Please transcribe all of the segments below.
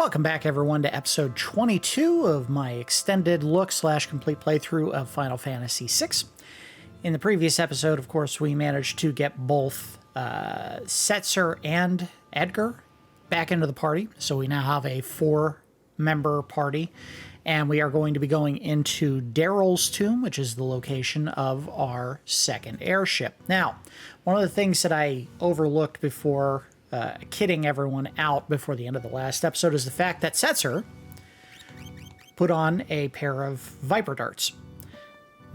Welcome back, everyone, to episode 22 of my extended look / complete playthrough of Final Fantasy VI. In the previous episode, of course, we managed to get both Setzer and Edgar back into the party. So we now have a 4-member party, and we are going to be going into Darrill's tomb, which is the location of our second airship. Now, one of the things that I overlooked before kidding everyone out before the end of the last episode is the fact that Setzer put on a pair of Viper darts.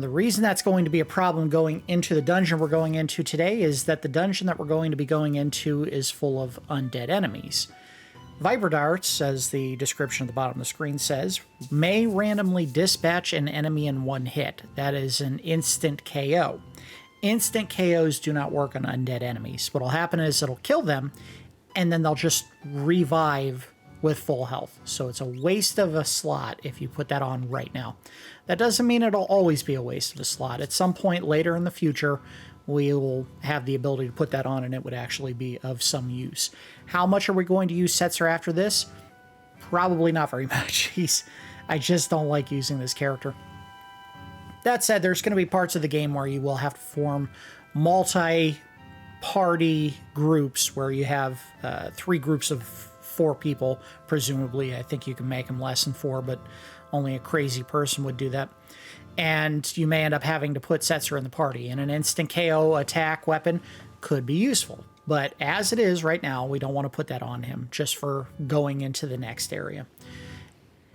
The reason that's going to be a problem going into the dungeon we're going into today is that the dungeon that we're going to be going into is full of undead enemies. Viper darts, as the description at the bottom of the screen says, may randomly dispatch an enemy in one hit. That is an instant KO. Instant KOs do not work on undead enemies. What'll happen is it'll kill them, and then they'll just revive with full health. So it's a waste of a slot if you put that on right now. That doesn't mean it'll always be a waste of a slot. At some point later in the future, we will have the ability to put that on, and it would actually be of some use. How much are we going to use Setzer after this? Probably not very much. I just don't like using this character. That said, there's going to be parts of the game where you will have to form multi-party groups where you have 3 groups of 4 people, presumably. I think you can make them less than 4, but only a crazy person would do that. And you may end up having to put Setzer in the party, and an instant KO attack weapon could be useful. But as it is right now, we don't want to put that on him, just for going into the next area.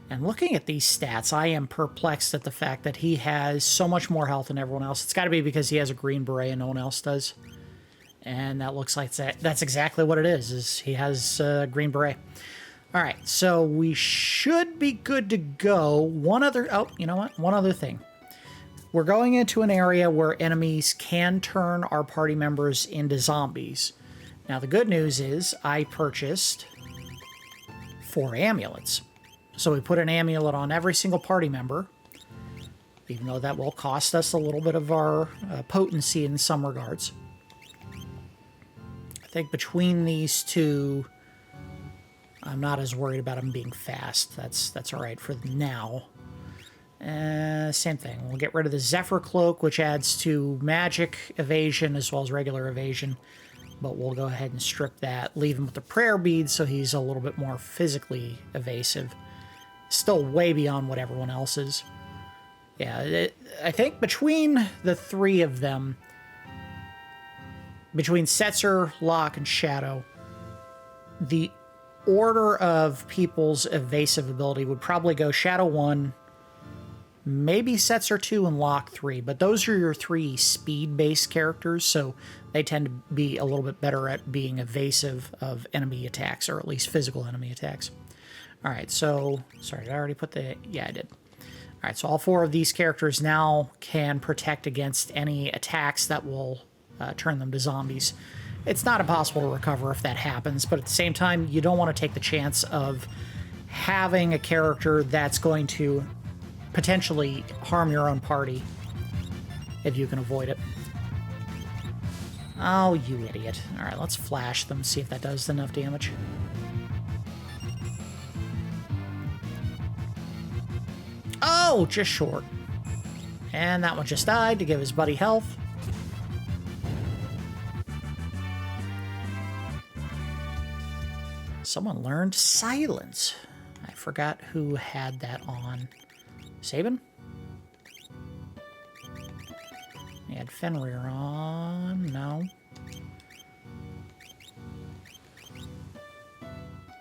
And looking at these stats, I am perplexed at the fact that he has so much more health than everyone else. It's got to be because he has a green beret and no one else does. And that looks like that's exactly what it is he has a green beret. All right, so we should be good to go. One other thing. We're going into an area where enemies can turn our party members into zombies. Now, the good news is I purchased 4 amulets. So we put an amulet on every single party member, even though that will cost us a little bit of our potency in some regards. I think between these two, I'm not as worried about them being fast. That's all right for now. Same thing. We'll get rid of the Zephyr Cloak, which adds to magic evasion as well as regular evasion. But we'll go ahead and strip that, leave him with the prayer beads so he's a little bit more physically evasive. Still way beyond what everyone else is. Yeah, I think between the 3 of them, between Setzer, Locke, and Shadow, the order of people's evasive ability would probably go Shadow 1, maybe Setzer 2, and Locke 3. But those are your 3 speed-based characters, so they tend to be a little bit better at being evasive of enemy attacks, or at least physical enemy attacks. All right, so, sorry, did I already put the, yeah, I did. All right, so all 4 of these characters now can protect against any attacks that will turn them to zombies. It's not impossible to recover if that happens, but at the same time, you don't want to take the chance of having a character that's going to potentially harm your own party if you can avoid it. Oh, you idiot. All right, let's flash them, see if that does enough damage. Oh, just short. And that one just died to give his buddy health. Someone learned silence. I forgot who had that on. Sabin? He had Fenrir on. No.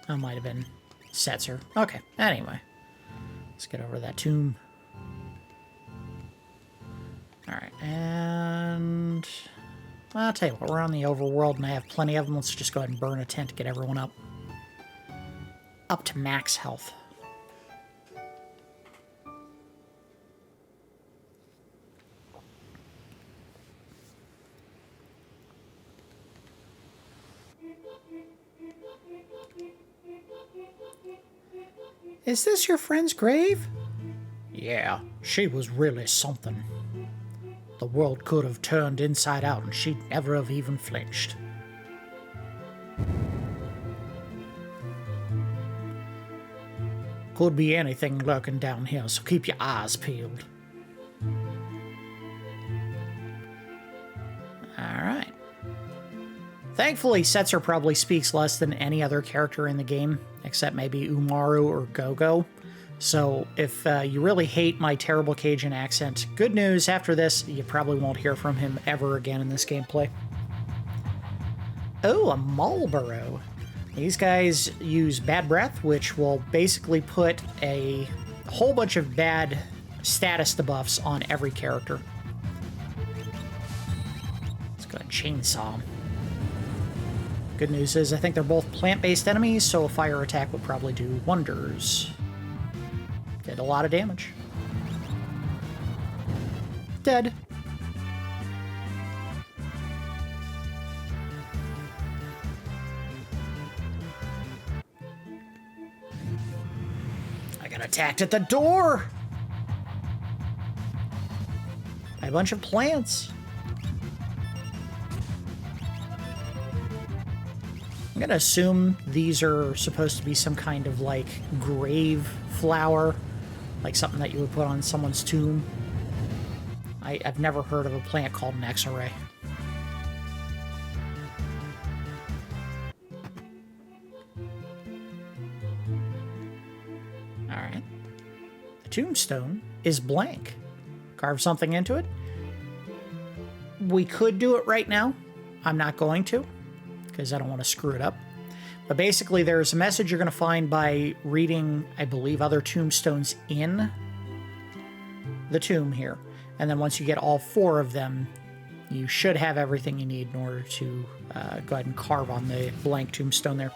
That might have been Setzer. Okay, anyway. Let's get over to that tomb. Alright, and I'll tell you what, we're on the overworld and I have plenty of them. Let's just go ahead and burn a tent to get everyone up to max health. Is this your friend's grave? Yeah, she was really something. The world could have turned inside out and she'd never have even flinched. Could be anything lurking down here, so keep your eyes peeled. Alright. Thankfully, Setzer probably speaks less than any other character in the game, except maybe Umaru or Gogo. So if you really hate my terrible Cajun accent, good news, after this, you probably won't hear from him ever again in this gameplay. Oh, a Marlboro. These guys use bad breath, which will basically put a whole bunch of bad status debuffs on every character. Let's go ahead and chainsaw them. Good news is I think they're both plant-based enemies, so a fire attack would probably do wonders. Did a lot of damage. Dead. I got attacked at the door by a bunch of plants. I'm gonna assume these are supposed to be some kind of like grave flower, like something that you would put on someone's tomb. I've never heard of a plant called an X-ray. Alright. The tombstone is blank. Carve something into it. We could do it right now. I'm not going to, because I don't want to screw it up. But basically, there's a message you're going to find by reading, I believe, other tombstones in the tomb here. And then once you get all 4 of them, you should have everything you need in order to go ahead and carve on the blank tombstone there.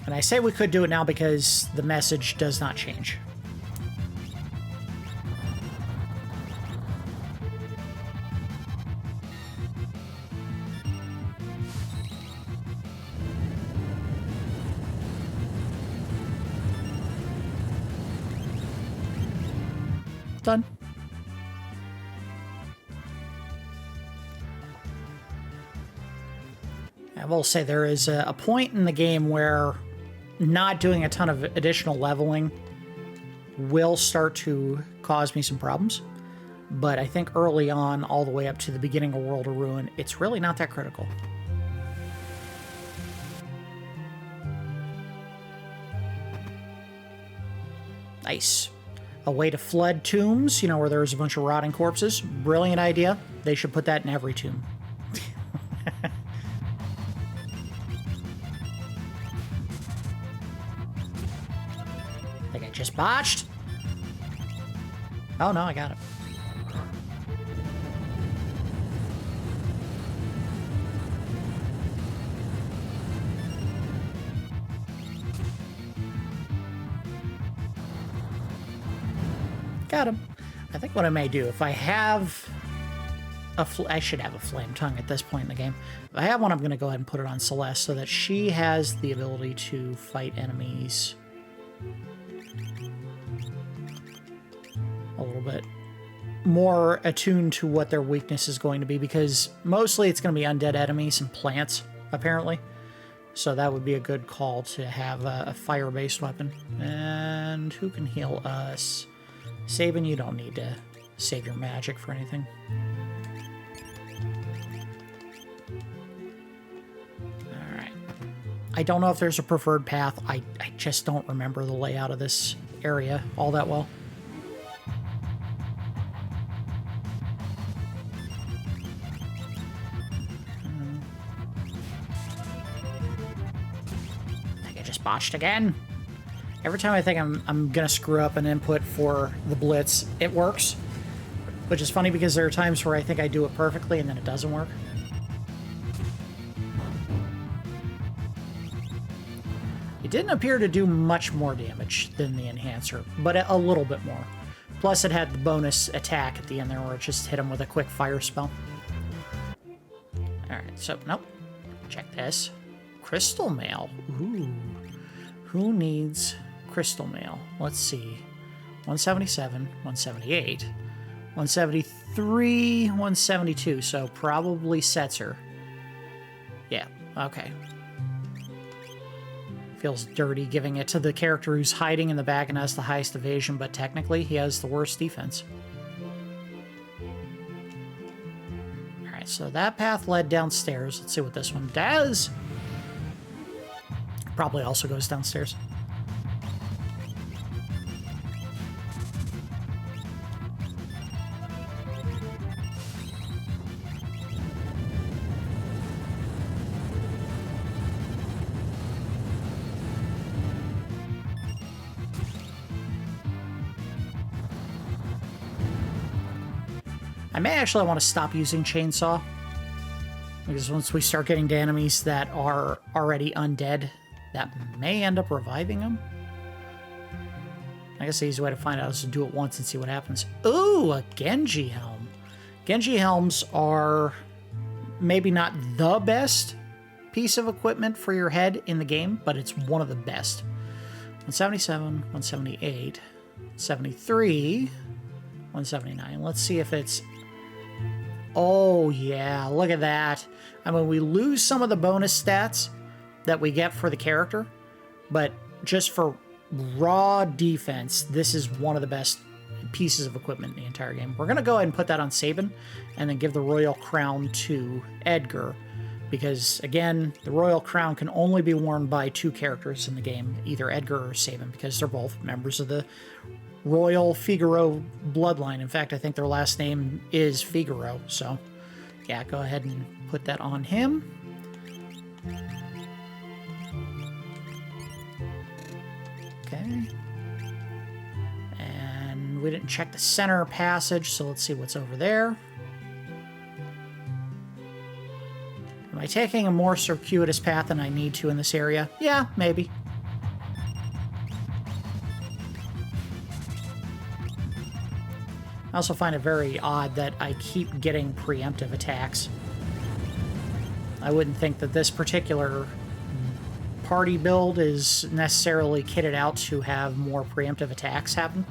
And I say we could do it now because the message does not change. Done. I will say there is a point in the game where not doing a ton of additional leveling will start to cause me some problems. But I think early on, all the way up to the beginning of World of Ruin, it's really not that critical. Nice. A way to flood tombs, you know, where there's a bunch of rotting corpses. Brilliant idea. They should put that in every tomb. I think I just botched. Oh no, I got it. Got him. I think what I may do, if I have I should have a flame tongue at this point in the game. If I have one, I'm going to go ahead and put it on Celeste so that she has the ability to fight enemies a little bit more attuned to what their weakness is going to be, because mostly it's going to be undead enemies and plants, apparently. So that would be a good call to have a fire-based weapon. And who can heal us? Sabin, you don't need to save your magic for anything. Alright. I don't know if there's a preferred path. I just don't remember the layout of this area all that well. I think I just botched again. Every time I think I'm gonna screw up an input for the blitz, it works. Which is funny because there are times where I think I do it perfectly and then it doesn't work. It didn't appear to do much more damage than the enhancer, but a little bit more. Plus it had the bonus attack at the end there where it just hit him with a quick fire spell. Alright, so, nope. Check this. Crystal mail. Ooh. Who needs crystal mail? Let's see. 177, 178, 173, 172. So probably Setzer. Yeah, okay. Feels dirty giving it to the character who's hiding in the back and has the highest evasion, but technically he has the worst defense. Alright, so that path led downstairs. Let's see what this one does. Probably also goes downstairs. I may actually want to stop using chainsaw, because once we start getting to enemies that are already undead, that may end up reviving them. I guess the easy way to find out is to do it once and see what happens. Ooh, a Genji helm. Genji helms are maybe not the best piece of equipment for your head in the game, but it's one of the best. 177, 178, 73, 179. Let's see if it's... Oh, yeah, look at that. I mean, we lose some of the bonus stats that we get for the character, but just for raw defense, this is one of the best pieces of equipment in the entire game. We're going to go ahead and put that on Sabin, and then give the Royal Crown to Edgar, because, again, the Royal Crown can only be worn by two characters in the game, either Edgar or Sabin, because they're both members of the Royal Figaro bloodline. In fact, I think their last name is Figaro, so yeah, go ahead and put that on him. Okay. And we didn't check the center passage, so let's see what's over there. Am I taking a more circuitous path than I need to in this area? Yeah, maybe. I also find it very odd that I keep getting preemptive attacks. I wouldn't think that this particular party build is necessarily kitted out to have more preemptive attacks happen.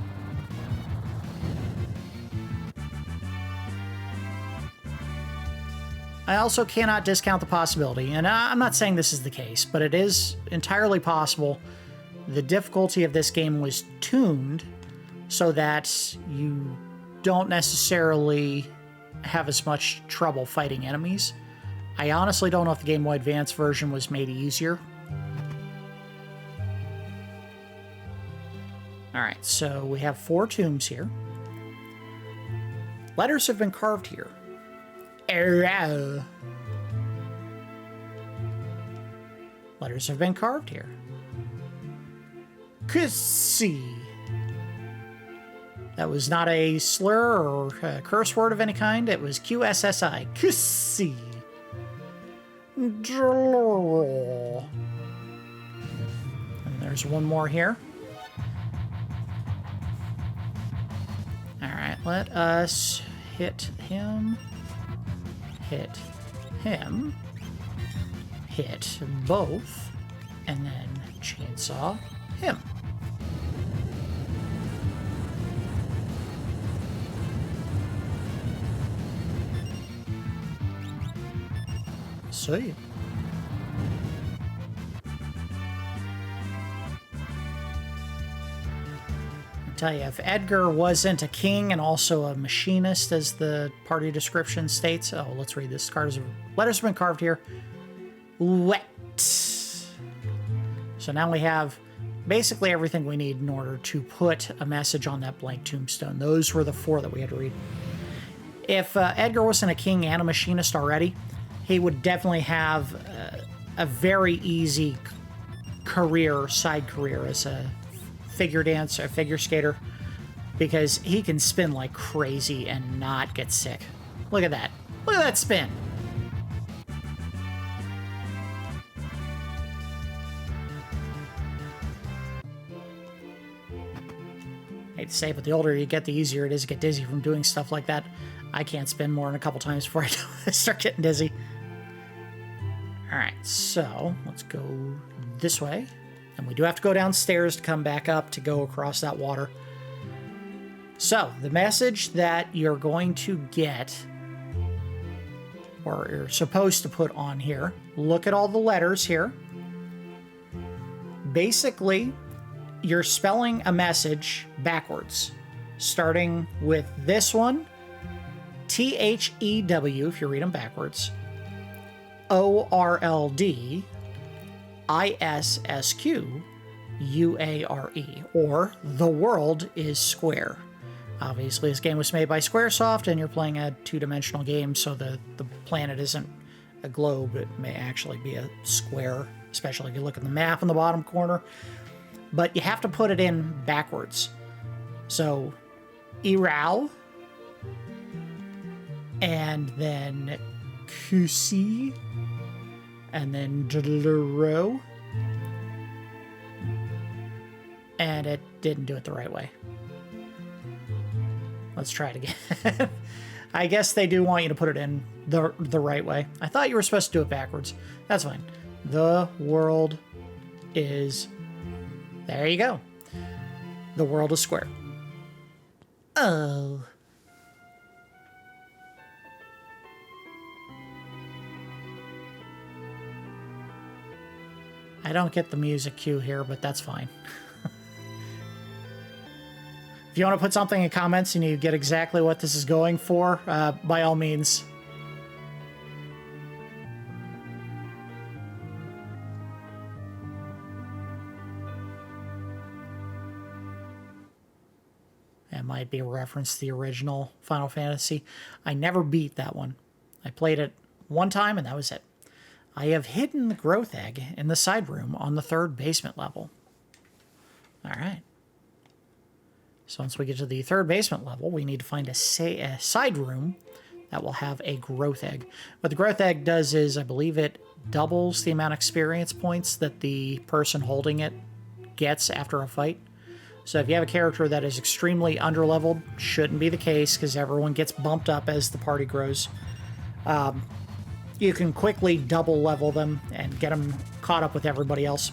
I also cannot discount the possibility, and I'm not saying this is the case, but it is entirely possible the difficulty of this game was tuned so that you don't necessarily have as much trouble fighting enemies. I honestly don't know if the Game Boy Advance version was made easier. Alright, so we have 4 tombs here. Letters have been carved here. Letters have been carved here. Kussy. That was not a slur or a curse word of any kind. It was QSSI. Kussy. Darrill. And there's one more here. Alright, let us hit him. Hit him. Hit both. And then chainsaw him. See. I tell you, if Edgar wasn't a king and also a machinist, as the party description states, oh, let's read this. Letters have been carved here. Wet. So now we have basically everything we need in order to put a message on that blank tombstone. Those were the 4 that we had to read. If Edgar wasn't a king and a machinist already, he would definitely have a very easy side career as a figure dancer, a figure skater, because he can spin like crazy and not get sick. Look at that. Look at that spin. I hate to say it, but the older you get, the easier it is to get dizzy from doing stuff like that. I can't spin more than a couple times before I start getting dizzy. Alright, so let's go this way. And we do have to go downstairs to come back up to go across that water. So, the message that you're going to get, or you're supposed to put on here, look at all the letters here. basically, you're spelling a message backwards, starting with this one, THEW, if you read them backwards, ORLD, ISSQ, UARE, or the world is square. Obviously, this game was made by Squaresoft, and you're playing a two-dimensional game, so the planet isn't a globe. It may actually be a square, especially if you look at the map in the bottom corner. But you have to put it in backwards. So, Irao, and then Kusi, and then Dlero. And it didn't do it the right way. Let's try it again. I guess they do want you to put it in the right way. I thought you were supposed to do it backwards. That's fine. The world is... There you go. The world is square. Oh. I don't get the music cue here, but that's fine. If you want to put something in comments and you get exactly what this is going for, by all means. It might be a reference to the original Final Fantasy. I never beat that one. I played it one time and that was it. I have hidden the growth egg in the side room on the 3rd basement level. All right. So once we get to the 3rd basement level, we need to find a side room that will have a growth egg. What the growth egg does is, I believe it doubles the amount of experience points that the person holding it gets after a fight. So if you have a character that is extremely underleveled, shouldn't be the case because everyone gets bumped up as the party grows. You can quickly double level them and get them caught up with everybody else.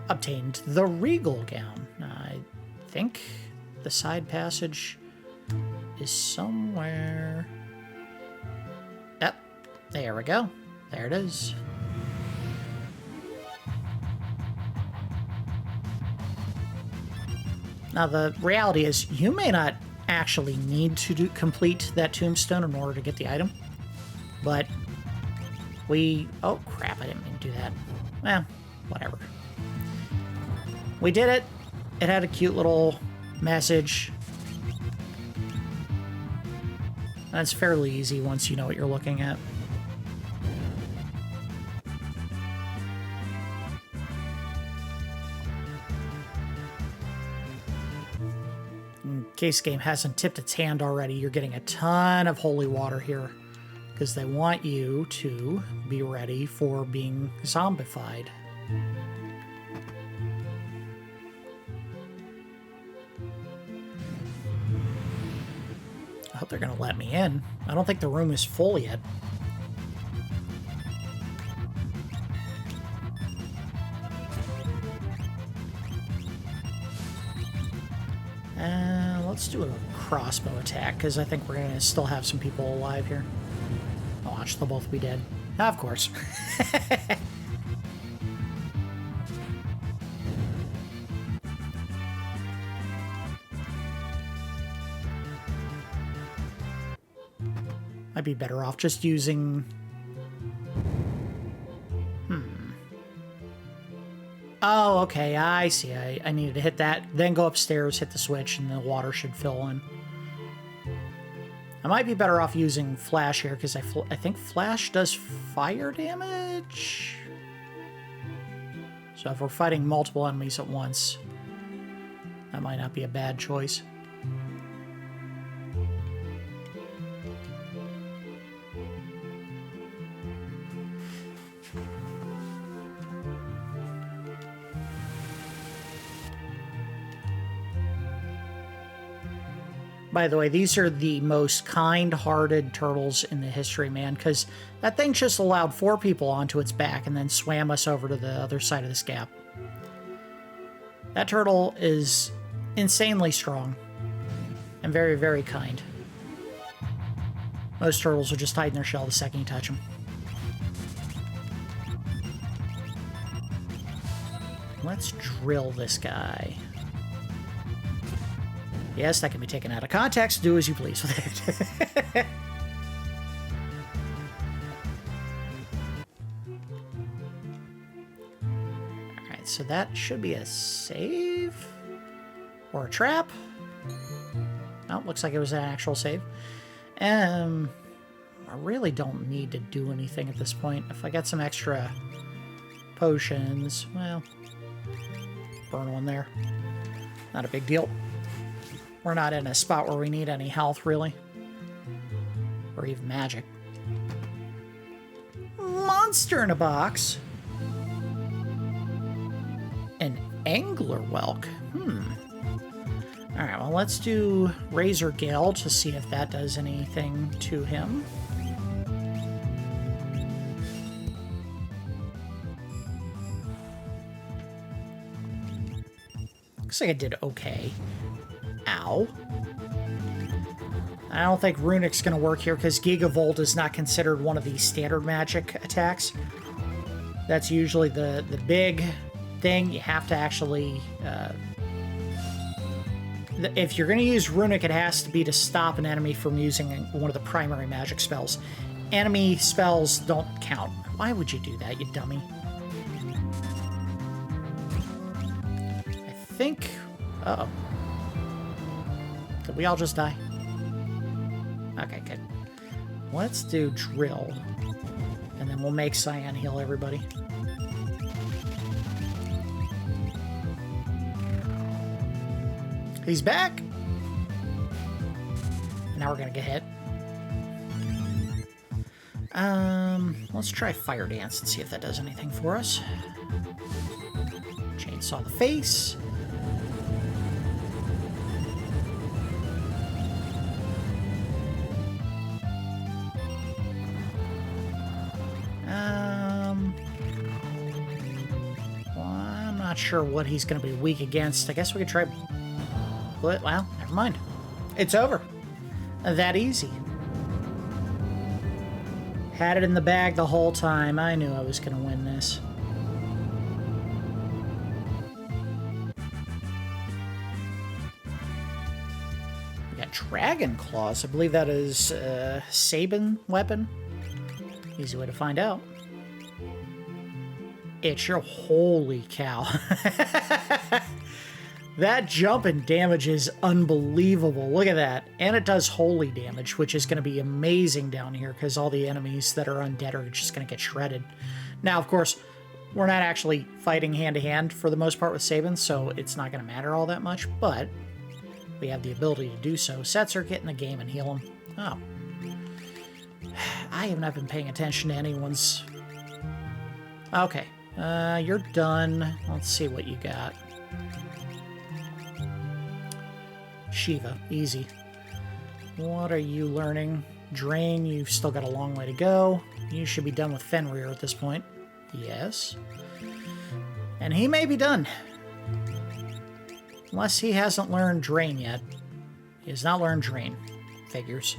Obtained the regal gown. I think the side passage is somewhere. Yep, there we go. There it is. Now the reality is you may not actually need to complete that tombstone in order to get the item, but oh crap, I didn't mean to do that. Well, whatever. We did it. It had a cute little message. That's fairly easy once you know what you're looking at. In case the game hasn't tipped its hand already, you're getting a ton of holy water here because they want you to be ready for being zombified. I hope they're going to let me in. I don't think the room is full yet. Let's do a crossbow attack, because I think we're going to still have some people alive here. Watch, they'll both be dead. Of course. I'd be better off just using... Oh, okay, I see. I needed to hit that, then go upstairs, hit the switch, and the water should fill in. I might be better off using Flash here, because I think Flash does fire damage? So if we're fighting multiple enemies at once, that might not be a bad choice. By the way, these are the most kind-hearted turtles in the history, man, because that thing just allowed 4 people onto its back and then swam us over to the other side of this gap. That turtle is insanely strong and very, very kind. Most turtles will just hide in their shell the second you touch them. Let's drill this guy. Yes, that can be taken out of context. Do as you please with it. Alright, so that should be a save? Or a trap? No, looks like it was an actual save. I really don't need to do anything at this point. If I get some extra potions, well, burn one there. Not a big deal. We're not in a spot where we need any health, really. Or even magic. Monster in a box. An angler whelk. Alright, well, let's do Razor Gale to see if that does anything to him. Looks like it did okay. Ow. I don't think Runic's going to work here because Gigavolt is not considered one of the standard magic attacks. That's usually the big thing. You have to actually... if you're going to use Runic, it has to be to stop an enemy from using one of the primary magic spells. Enemy spells don't count. Why would you do that, you dummy? I think... Uh-oh. Did we all just die? Okay, good. Let's do drill. And then we'll make Cyan heal everybody. He's back! Now we're gonna get hit. Let's try Fire Dance and see if that does anything for us. Chainsaw the face. Not sure what he's going to be weak against. I guess we could try... Well, never mind. It's over. That easy. Had it in the bag the whole time. I knew I was going to win this. We got Dragon Claws. I believe that is Sabin weapon. Easy way to find out. It's your... Holy cow. That jump and damage is unbelievable. Look at that. And it does holy damage, which is going to be amazing down here because all the enemies that are undead are just going to get shredded. Now, of course, we're not actually fighting hand-to-hand for the most part with Sabin, so it's not going to matter all that much, but we have the ability to do so. Setzer, get in the game and heal him. Oh. I have not been paying attention to anyone's... Okay. You're done. Let's see what you got. Shiva, easy. What are you learning? Drain, you've still got a long way to go. You should be done with Fenrir at this point. Yes. And he may be done. Unless he hasn't learned Drain yet. He has not learned Drain. Figures.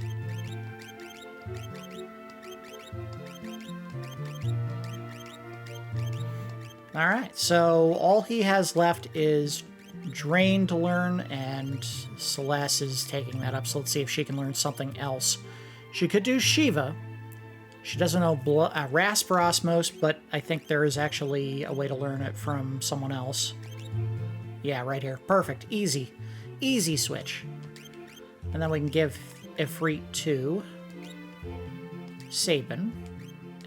Alright, so all he has left is Drain to learn, and Celes is taking that up, so let's see if she can learn something else. She could do Shiva. She doesn't know Rasp or Osmos, but I think there is actually a way to learn it from someone else. Yeah, right here. Perfect. Easy. Easy switch. And then we can give Ifrit to Sabin.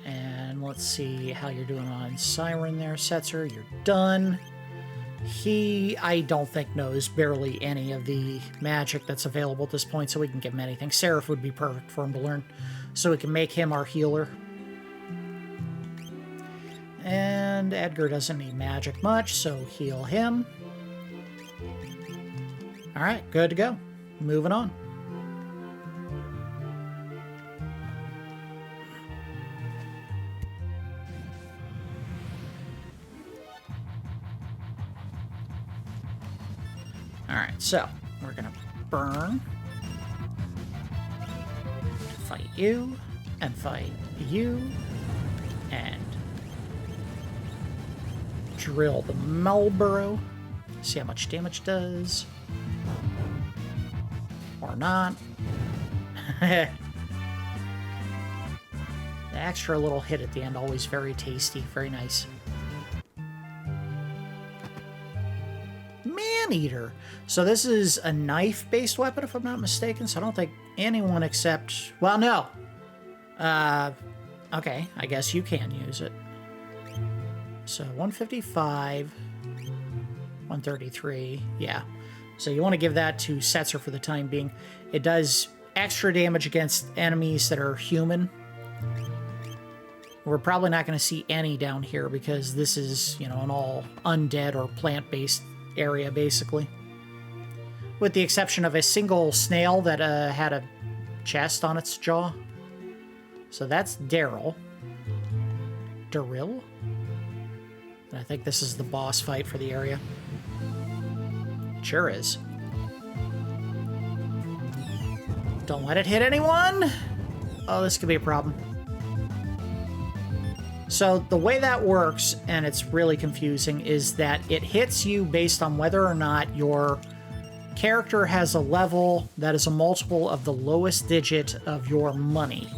And let's see how you're doing on Siren there, Setzer. You're done. He, I don't think, knows barely any of the magic that's available at this point, so we can give him anything. Seraph would be perfect for him to learn, so we can make him our healer. And Edgar doesn't need magic much, so heal him. Alright, good to go. Moving on. Alright, so we're gonna burn. Fight you, and fight you, and drill the Marlboro. See how much damage does. Or not. The extra little hit at the end, always very tasty, very nice. Man-eater. So this is a knife-based weapon, if I'm not mistaken, so I don't think anyone except... Well, no. Okay, I guess you can use it. So 155, 133, yeah. So you want to give that to Setzer for the time being. It does extra damage against enemies that are human. We're probably not going to see any down here because this is, you know, an all undead or plant-based area, basically. With the exception of a single snail that had a chest on its jaw. So that's Darrill. Darrill? And I think this is the boss fight for the area. Sure is. Don't let it hit anyone! Oh, this could be a problem. So the way that works, and it's really confusing, is that it hits you based on whether or not your character has a level that is a multiple of the lowest digit of your money.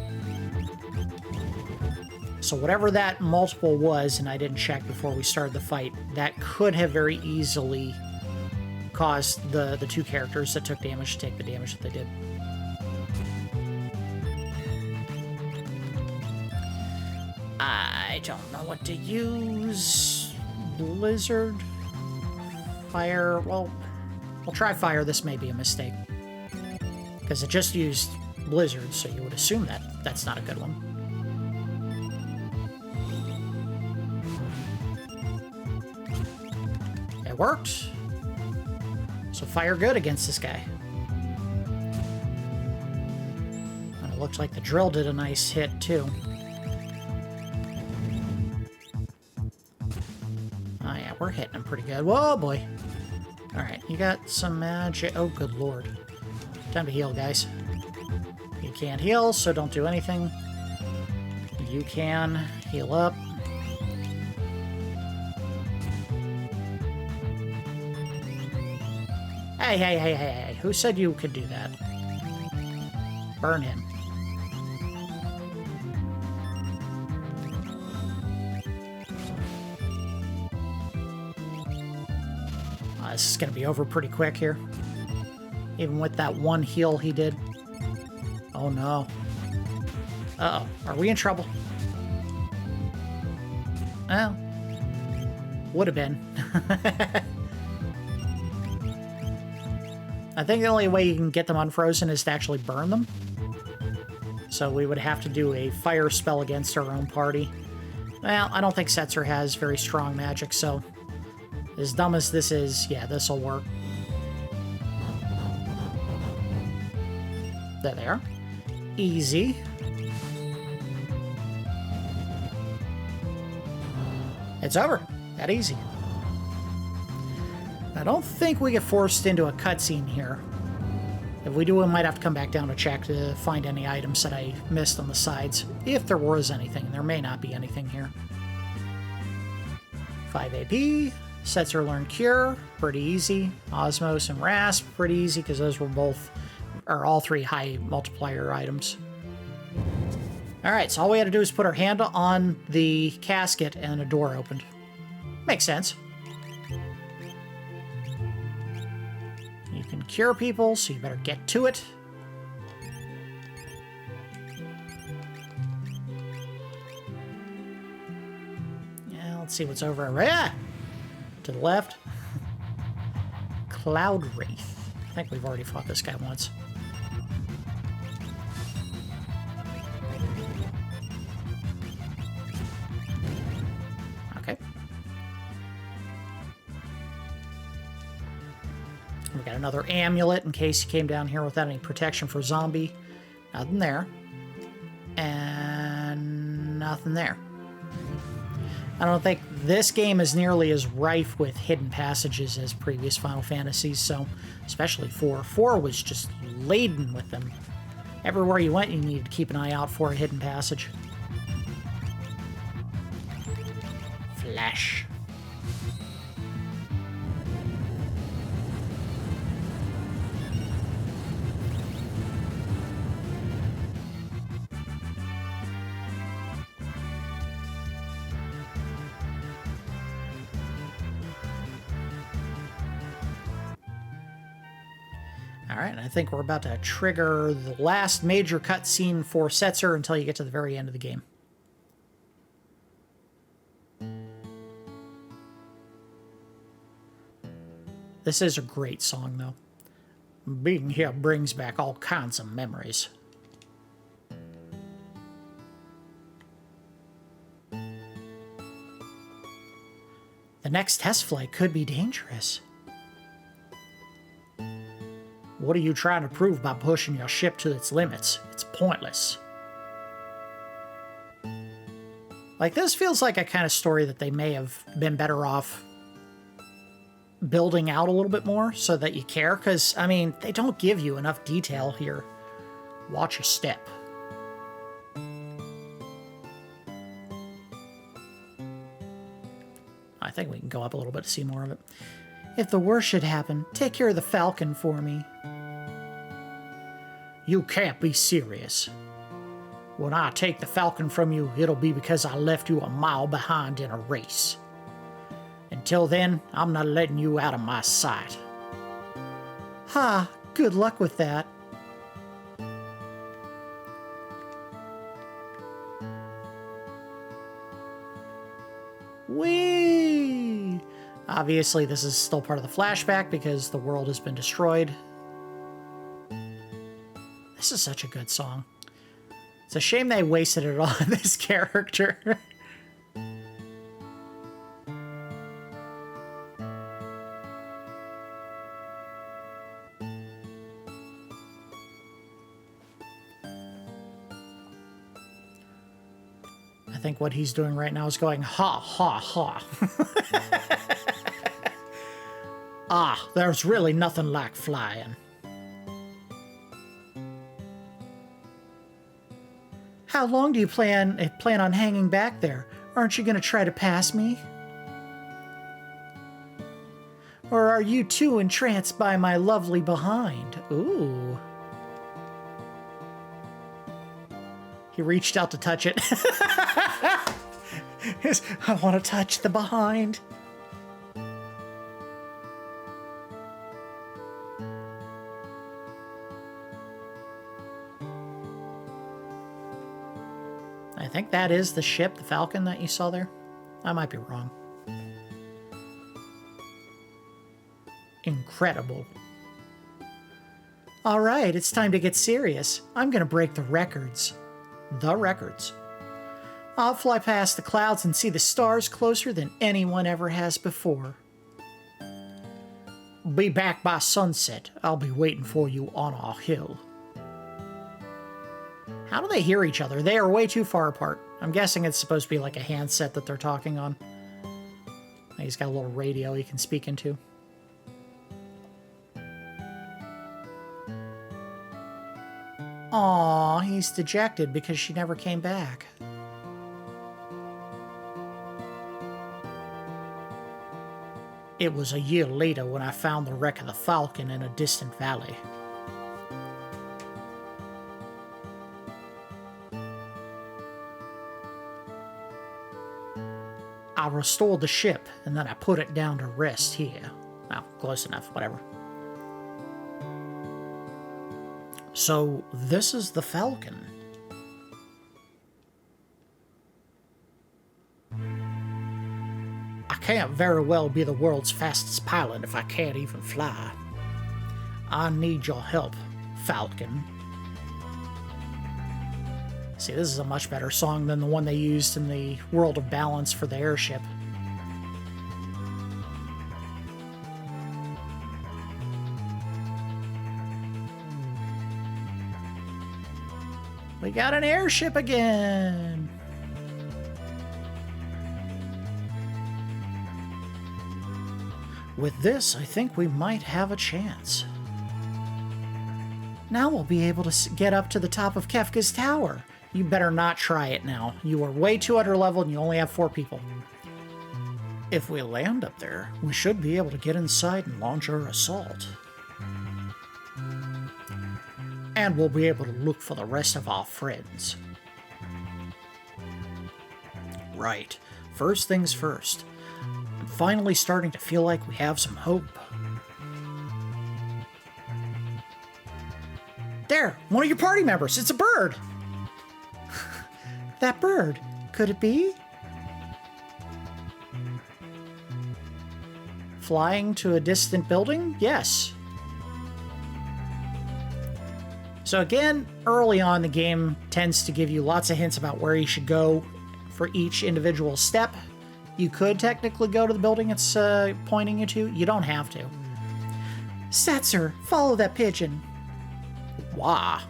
So whatever that multiple was, and I didn't check before we started the fight, that could have very easily caused the two characters that took damage to take the damage that they did. I don't know what to use. Blizzard? Fire? Well, we'll try fire. This may be a mistake. Because it just used blizzard, so you would assume that that's not a good one. It worked. So fire good against this guy. And it looks like the drill did a nice hit, too. Oh, yeah, we're hitting him pretty good. Whoa, boy. Alright, you got some magic. Oh, good lord. Time to heal, guys. You can't heal, so don't do anything. You can heal up. Hey, hey, hey, hey, hey. Who said you could do that? Burn him. This is going to be over pretty quick here. Even with that one heal he did. Oh, no. Uh-oh. Are we in trouble? Well, would have been. I think the only way you can get them unfrozen is to actually burn them. So we would have to do a fire spell against our own party. Well, I don't think Setzer has very strong magic, so as dumb as this is, yeah, this'll work. There they are. Easy. It's over. That easy. I don't think we get forced into a cutscene here. If we do, we might have to come back down to check to find any items that I missed on the sides. If there was anything. There may not be anything here. 5 AP. Setzer learned Cure. Pretty easy. Osmos and Rasp. Pretty easy because those were both, or all three high multiplier items. Alright, so all we had to do is put our hand on the casket and a door opened. Makes sense. You can cure people, so you better get to it. Yeah, let's see what's over there. Yeah! To the left. Cloud Wraith. I think we've already fought this guy once. Okay. We got another amulet in case you came down here without any protection for zombie. Nothing there. And nothing there. I don't think this game is nearly as rife with hidden passages as previous Final Fantasies, so especially 4. 4 was just laden with them. Everywhere you went, you needed to keep an eye out for a hidden passage. Flash. Alright, I think we're about to trigger the last major cutscene for Setzer until you get to the very end of the game. This is a great song, though. Being here brings back all kinds of memories. The next test flight could be dangerous. What are you trying to prove by pushing your ship to its limits? It's pointless. Like, this feels like a kind of story that they may have been better off building out a little bit more so that you care, because, I mean, they don't give you enough detail here. Watch your step. I think we can go up a little bit to see more of it. If the worst should happen, take care of the Falcon for me. You can't be serious. When I take the Falcon from you, it'll be because I left you a mile behind in a race. Until then, I'm not letting you out of my sight. Ha! Good luck with that. Whee! Obviously, this is still part of the flashback because the world has been destroyed. This is such a good song. It's a shame they wasted it on this character. I think what he's doing right now is going, ha, ha, ha. Ah, there's really nothing like flying. How long do you plan on hanging back there? Aren't you going to try to pass me? Or are you too entranced by my lovely behind? Ooh. He reached out to touch it. I want to touch the behind. I think that is the ship, the Falcon that you saw there. I might be wrong. Incredible. All right, it's time to get serious. I'm going to break the records. The records. I'll fly past the clouds and see the stars closer than anyone ever has before. Be back by sunset. I'll be waiting for you on our hill. How do they hear each other? They are way too far apart. I'm guessing it's supposed to be like a handset that they're talking on. He's got a little radio he can speak into. Aw, he's dejected because she never came back. It was a year later when I found the wreck of the Falcon in a distant valley. I restored the ship, and then I put it down to rest here. Well, close enough, whatever. So, this is the Falcon. I can't very well be the world's fastest pilot if I can't even fly. I need your help, Falcon. See, this is a much better song than the one they used in the World of Balance for the airship. We got an airship again! With this, I think we might have a chance. Now we'll be able to get up to the top of Kefka's tower. You better not try it now. You are way too underleveled and you only have 4 people. If we land up there, we should be able to get inside and launch our assault. And we'll be able to look for the rest of our friends. Right. First things first. I'm finally starting to feel like we have some hope. There! One of your party members! It's a bird! That bird. Could it be? Flying to a distant building? Yes. So again, early on, the game tends to give you lots of hints about where you should go for each individual step. You could technically go to the building it's pointing you to. You don't have to. Setzer, follow that pigeon. Wah.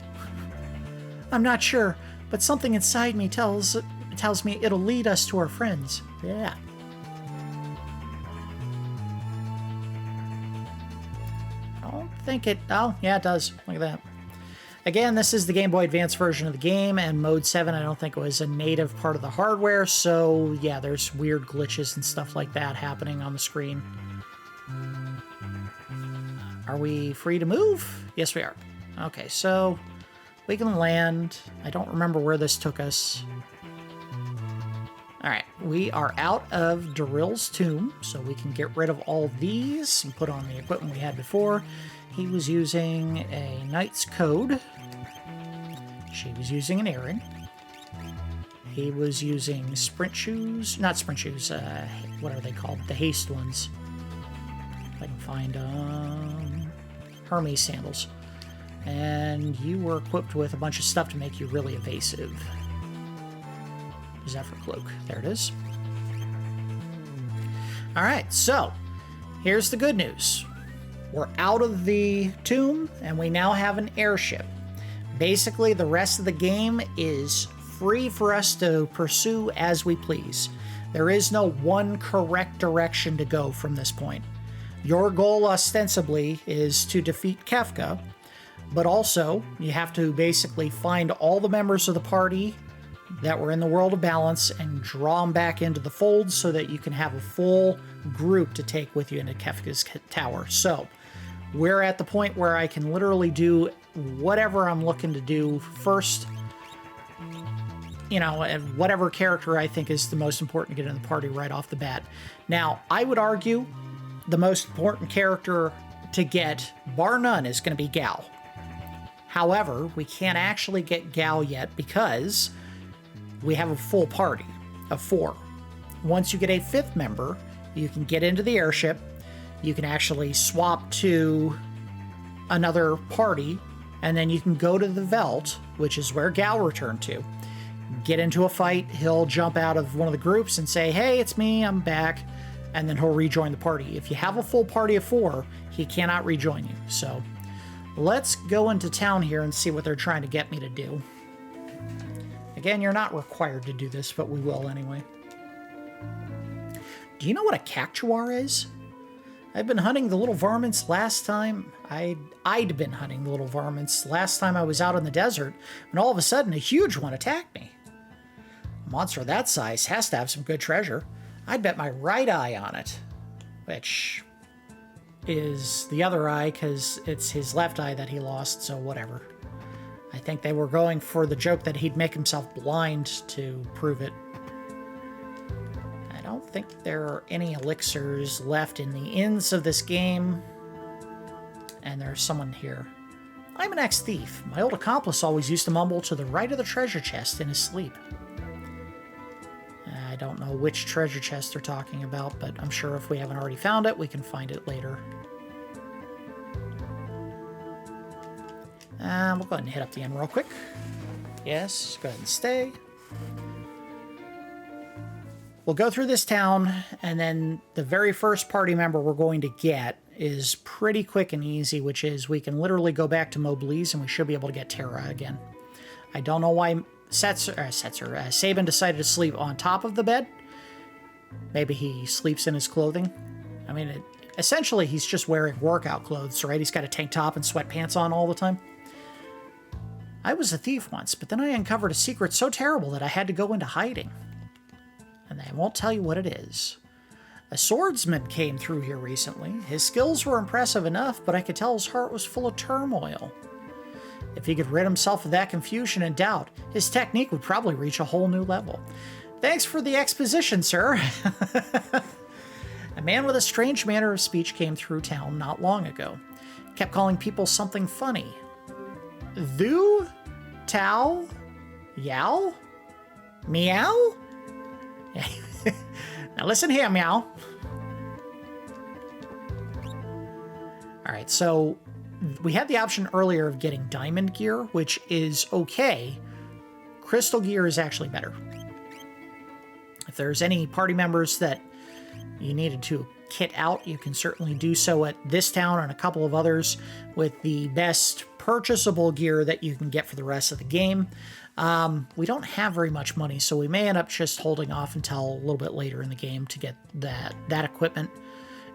I'm not sure, but something inside me tells me it'll lead us to our friends. Yeah. I don't think it... Oh, yeah, it does. Look at that. Again, this is the Game Boy Advance version of the game, and Mode 7, I don't think it was a native part of the hardware, so yeah, there's weird glitches and stuff like that happening on the screen. Are we free to move? Yes, we are. Okay, so we can land. I don't remember where this took us. Alright, we are out of Darrill's tomb, so we can get rid of all these and put on the equipment we had before. He was using a knight's code. She was using an earring. He was using sprint shoes. Not sprint shoes, what are they called? The haste ones. If I can find, Hermes sandals. And you were equipped with a bunch of stuff to make you really evasive. Is that for cloak? There it is. Alright, so here's the good news. We're out of the tomb, and we now have an airship. Basically, the rest of the game is free for us to pursue as we please. There is no one correct direction to go from this point. Your goal, ostensibly, is to defeat Kefka, but also, you have to basically find all the members of the party that were in the World of Balance and draw them back into the fold so that you can have a full group to take with you into Kefka's tower. So, we're at the point where I can literally do whatever I'm looking to do first. You know, and whatever character I think is the most important to get in the party right off the bat. Now, I would argue the most important character to get, bar none, is going to be Gal. However, we can't actually get Gal yet because we have a full party of 4. Once you get a 5th member, you can get into the airship. You can actually swap to another party, and then you can go to the Veld, which is where Gal returned to. Get into a fight, he'll jump out of one of the groups and say, hey, it's me, I'm back, and then he'll rejoin the party. If you have a full party of 4, he cannot rejoin you. So let's go into town here and see what they're trying to get me to do. Again, you're not required to do this, but we will anyway. Do you know what a cactuar is? I've been hunting the little varmints last time. I'd been hunting the little varmints last time I was out in the desert, and all of a sudden a huge one attacked me. A monster that size has to have some good treasure. I'd bet my right eye on it, which is the other eye because it's his left eye that he lost, so whatever. I think they were going for the joke that he'd make himself blind to prove it. I don't think there are any elixirs left in the inns of this game. And there's someone here. I'm an ex-thief. My old accomplice always used to mumble to the right of the treasure chest in his sleep. I don't know which treasure chest they're talking about, but I'm sure if we haven't already found it, we can find it later. We'll go ahead and hit up the inn real quick. Yes, go ahead and stay. We'll go through this town, and then the very first party member we're going to get is pretty quick and easy, which is we can literally go back to Mobley's and we should be able to get Terra again. I don't know why Sabin decided to sleep on top of the bed. Maybe he sleeps in his clothing. I mean, essentially, he's just wearing workout clothes, right? He's got a tank top and sweatpants on all the time. I was a thief once, but then I uncovered a secret so terrible that I had to go into hiding. And I won't tell you what it is. A swordsman came through here recently. His skills were impressive enough, but I could tell his heart was full of turmoil. If he could rid himself of that confusion and doubt, his technique would probably reach a whole new level. Thanks for the exposition, sir. A man with a strange manner of speech came through town not long ago. Kept calling people something funny. Thu? Tao? Yow? Meow? Now listen here, meow. Alright, so we had the option earlier of getting diamond gear, which is okay. Crystal gear is actually better. If there's any party members that you needed to kit out, you can certainly do so at this town and a couple of others with the best purchasable gear that you can get for the rest of the game. We don't have very much money, so we may end up just holding off until a little bit later in the game to get that equipment.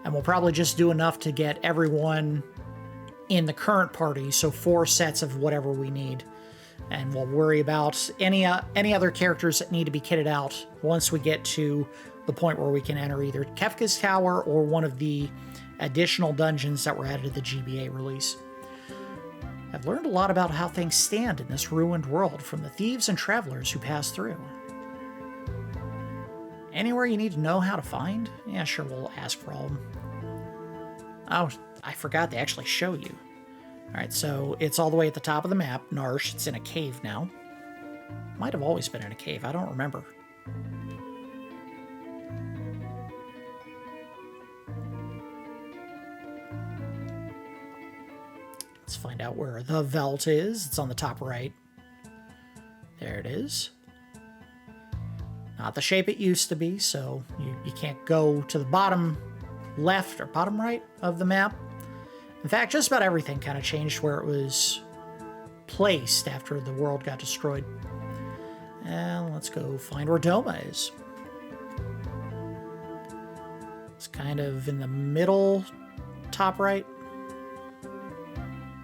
And we'll probably just do enough to get everyone in the current party, so 4 sets of whatever we need. And we'll worry about any other characters that need to be kitted out once we get to the point where we can enter either Kefka's Tower or one of the additional dungeons that were added to the GBA release. I've learned a lot about how things stand in this ruined world from the thieves and travelers who pass through. Anywhere you need to know how to find? Yeah, sure, we'll ask for all of them. Oh, I forgot they actually show you. Alright, so it's all the way at the top of the map. Narsh, it's in a cave now. Might have always been in a cave, I don't remember. Let's find out where the Velt is. It's on the top right. There it is. Not the shape it used to be, so you can't go to the bottom left or bottom right of the map. In fact, just about everything kind of changed where it was placed after the world got destroyed. And let's go find where Doma is. It's kind of in the middle, top right.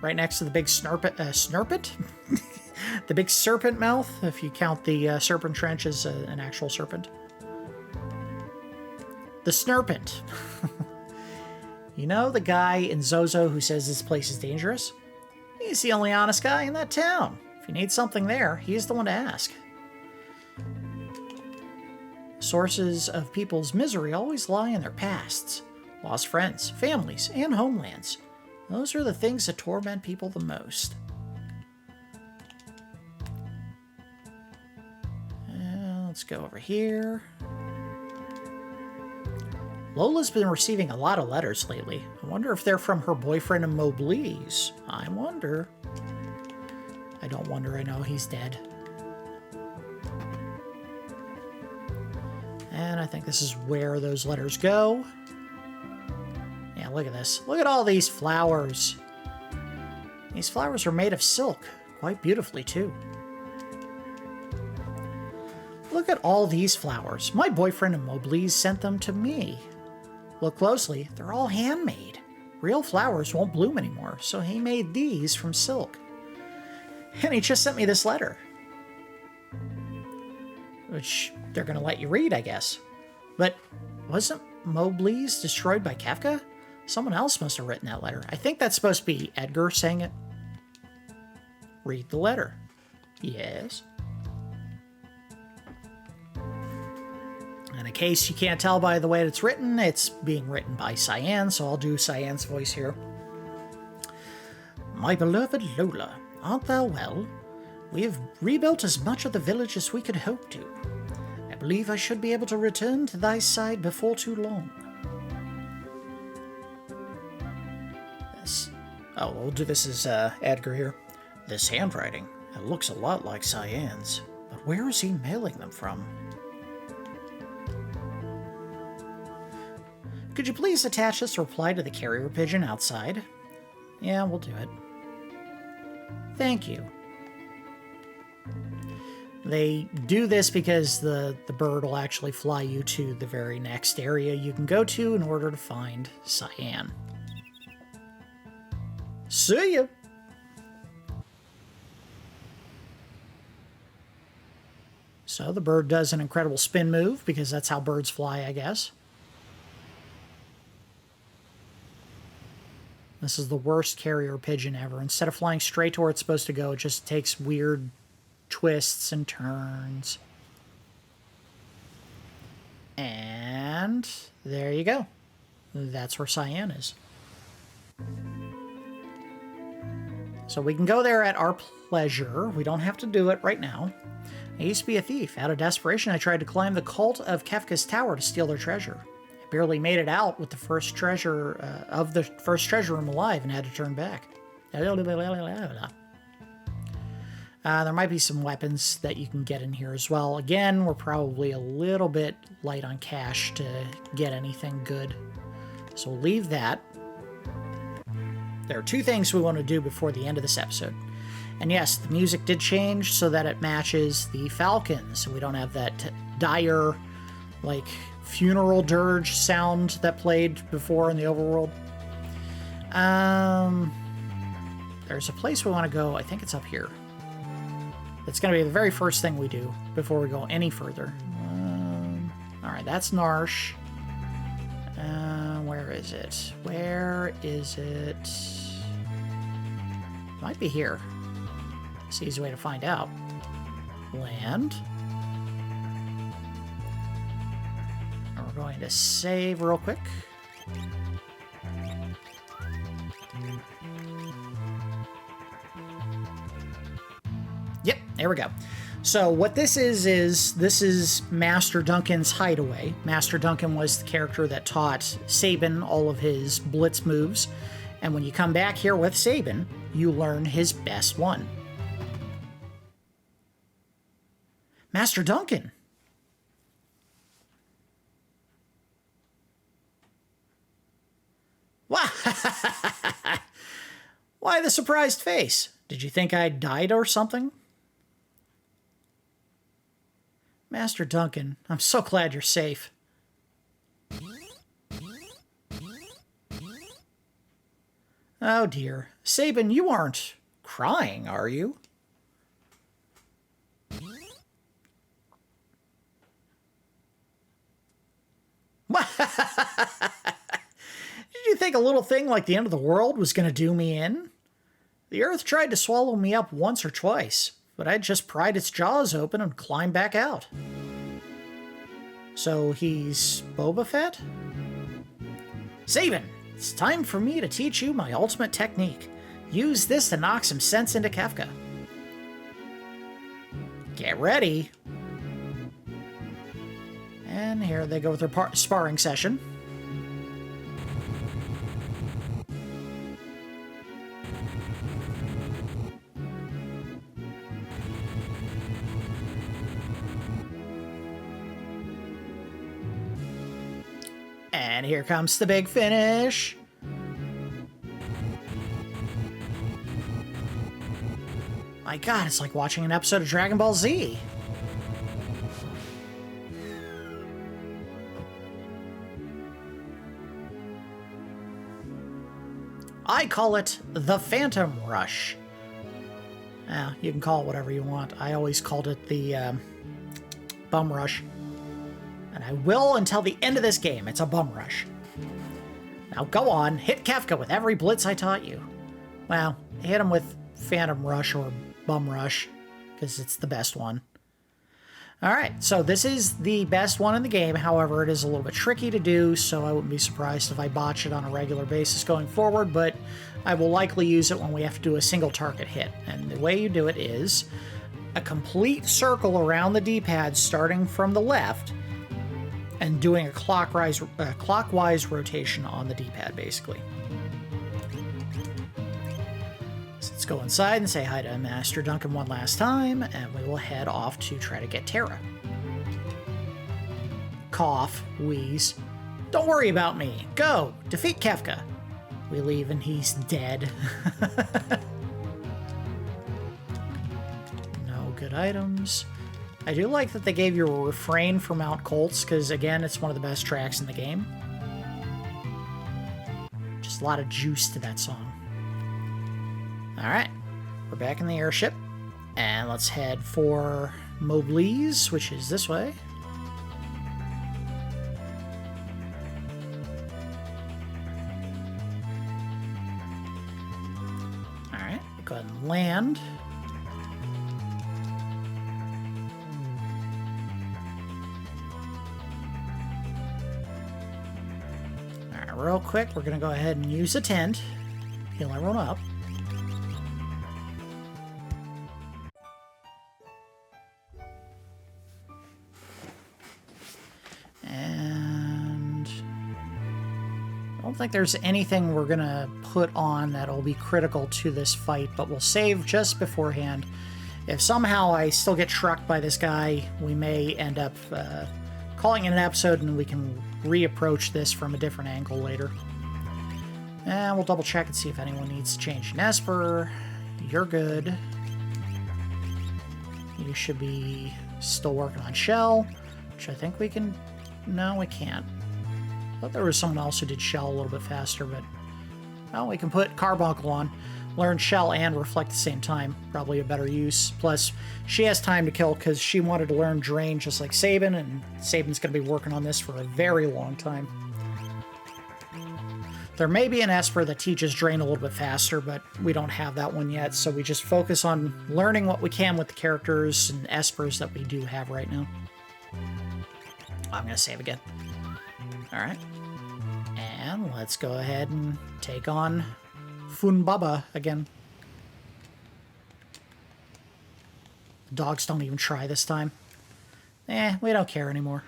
Right next to the big snurpet? The big serpent mouth, if you count the serpent trench as an actual serpent. The snurpent. You know the guy in Zozo who says this place is dangerous? He's the only honest guy in that town. If you need something there, he's the one to ask. Sources of people's misery always lie in their pasts. Lost friends, families, and homelands. Those are the things that torment people the most. Let's go over here. Lola's been receiving a lot of letters lately. I wonder if they're from her boyfriend in Mobley's. I wonder. I don't wonder, I know he's dead. And I think this is where those letters go. Yeah, look at this. Look at all these flowers. These flowers are made of silk, quite beautifully too. Look at all these flowers. My boyfriend in Mobley's sent them to me. Look closely, they're all handmade. Real flowers won't bloom anymore, so he made these from silk. And he just sent me this letter. Which they're going to let you read, I guess. But wasn't Mobley's destroyed by Kefka? Someone else must have written that letter. I think that's supposed to be Edgar saying it. Read the letter. Yes. And in case you can't tell by the way it's written, it's being written by Cyan, so I'll do Cyan's voice here. My beloved Lola, art thou well? We have rebuilt as much of the village as we could hope to. I believe I should be able to return to thy side before too long. We'll do this as Edgar here. This handwriting, it looks a lot like Cyan's, but where is he mailing them from? Could you please attach this reply to the carrier pigeon outside? Yeah, we'll do it. Thank you. They do this because the bird will actually fly you to the very next area you can go to in order to find cyan. See ya! So the bird does an incredible spin move, because that's how birds fly, I guess. This is the worst carrier pigeon ever. Instead of flying straight to where it's supposed to go, it just takes weird twists and turns. And there you go. That's where cyan is. So we can go there at our pleasure. We don't have to do it right now. I used to be a thief. Out of desperation, I tried to climb the cult of Kefka's tower to steal their treasure. I barely made it out with the first treasure of the first treasure room alive and had to turn back. There might be some weapons that you can get in here as well. Again, we're probably a little bit light on cash to get anything good. So we'll leave that. There are two things we want to do before the end of this episode. And yes, the music did change so that it matches the Falcon, so we don't have that dire, like, funeral dirge sound that played before in the overworld. There's a place we want to go. I think it's up here. It's going to be the very first thing we do before we go any further. Alright, that's Narsh. Where is it? Where is it? Might be here. It's the easy way to find out. Land. And we're going to save real quick. Yep, there we go. So what this is this is Master Duncan's hideaway. Master Duncan was the character that taught Sabin all of his blitz moves. And when you come back here with Sabin, you learn his best one. Master Duncan. Why the surprised face? Did you think I died or something? Master Duncan, I'm so glad you're safe. Oh dear. Sabin, you aren't crying, are you? Did you think a little thing like the end of the world was going to do me in? The Earth tried to swallow me up once or twice, but I'd just pried its jaws open and climbed back out. So he's Boba Fett? Sabin, it's time for me to teach you my ultimate technique. Use this to knock some sense into Kefka. Get ready. And here they go with their sparring session. And here comes the big finish. My God, it's like watching an episode of Dragon Ball Z. I call it the Phantom Rush. You can call it whatever you want. I always called it the Bum Rush. And I will until the end of this game. It's a bum rush. Now go on, hit Kefka with every blitz I taught you. Well, hit him with Phantom Rush or Bum Rush, because it's the best one. Alright, so this is the best one in the game. However, it is a little bit tricky to do, so I wouldn't be surprised if I botch it on a regular basis going forward, but I will likely use it when we have to do a single target hit. And the way you do it is a complete circle around the D-pad starting from the left, and doing a clockwise rotation on the D-pad, basically. So let's go inside and say hi to Master Duncan one last time, and we will head off to try to get Terra. Cough, wheeze. Don't worry about me. Go, defeat Kefka. We leave and he's dead. No good items. I do like that they gave you a refrain for Mount Colts, because, again, it's one of the best tracks in the game. Just a lot of juice to that song. Alright, we're back in the airship, and let's head for Mobley's, which is this way. Alright, go ahead and land. Alright, real quick, we're going to go ahead and use a tent. Heal everyone up. I don't think there's anything we're gonna put on that'll be critical to this fight, but we'll save just beforehand. If somehow I still get trucked by this guy, we may end up calling it an episode, and we can reapproach this from a different angle later. And we'll double check and see if anyone needs to change an Esper. You're good. You should be still working on Shell, which I think we can... No, we can't. I thought there was someone else who did Shell a little bit faster, but... Well, we can put Carbuncle on. Learn Shell and Reflect at the same time. Probably a better use. Plus, she has time to kill because she wanted to learn Drain just like Sabin, and Sabin's going to be working on this for a very long time. There may be an Esper that teaches Drain a little bit faster, but we don't have that one yet, so we just focus on learning what we can with the characters and Espers that we do have right now. I'm going to save again. Alright. And let's go ahead and take on Funbaba again. The dogs don't even try this time. We don't care anymore.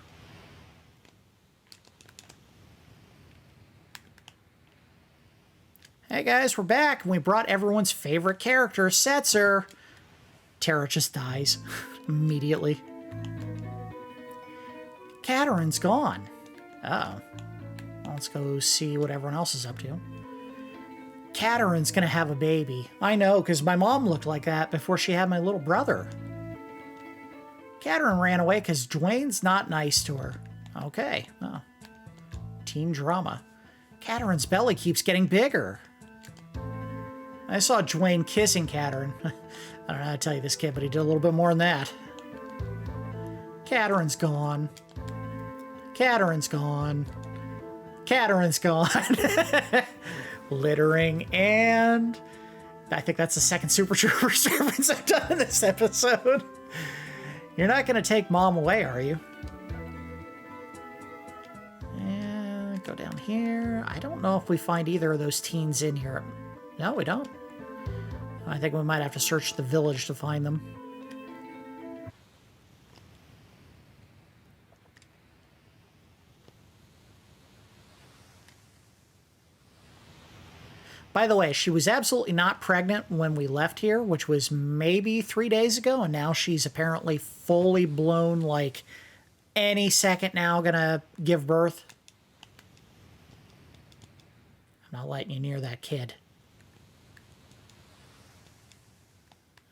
Hey guys, we're back, and we brought everyone's favorite character, Setzer. Terra just dies immediately. Katarin's gone. Uh-oh. Well, let's go see what everyone else is up to. Katarin's gonna have a baby. I know, because my mom looked like that before she had my little brother. Katarin ran away because Dwayne's not nice to her. Okay. Oh. Teen drama. Katarin's belly keeps getting bigger. I saw Dwayne kissing Katarin. I don't know how to tell you this kid, but he did a little bit more than that. Katarin's gone. Katarin's gone. Katarin's gone. Littering, and I think that's the second Super Trooper servants I've done in this episode. You're not going to take Mom away, are you? And go down here. I don't know if we find either of those teens in here. No, we don't. I think we might have to search the village to find them. By the way, she was absolutely not pregnant when we left here, which was maybe 3 days ago, and now she's apparently fully blown, like, any second now gonna give birth. I'm not letting you near that kid.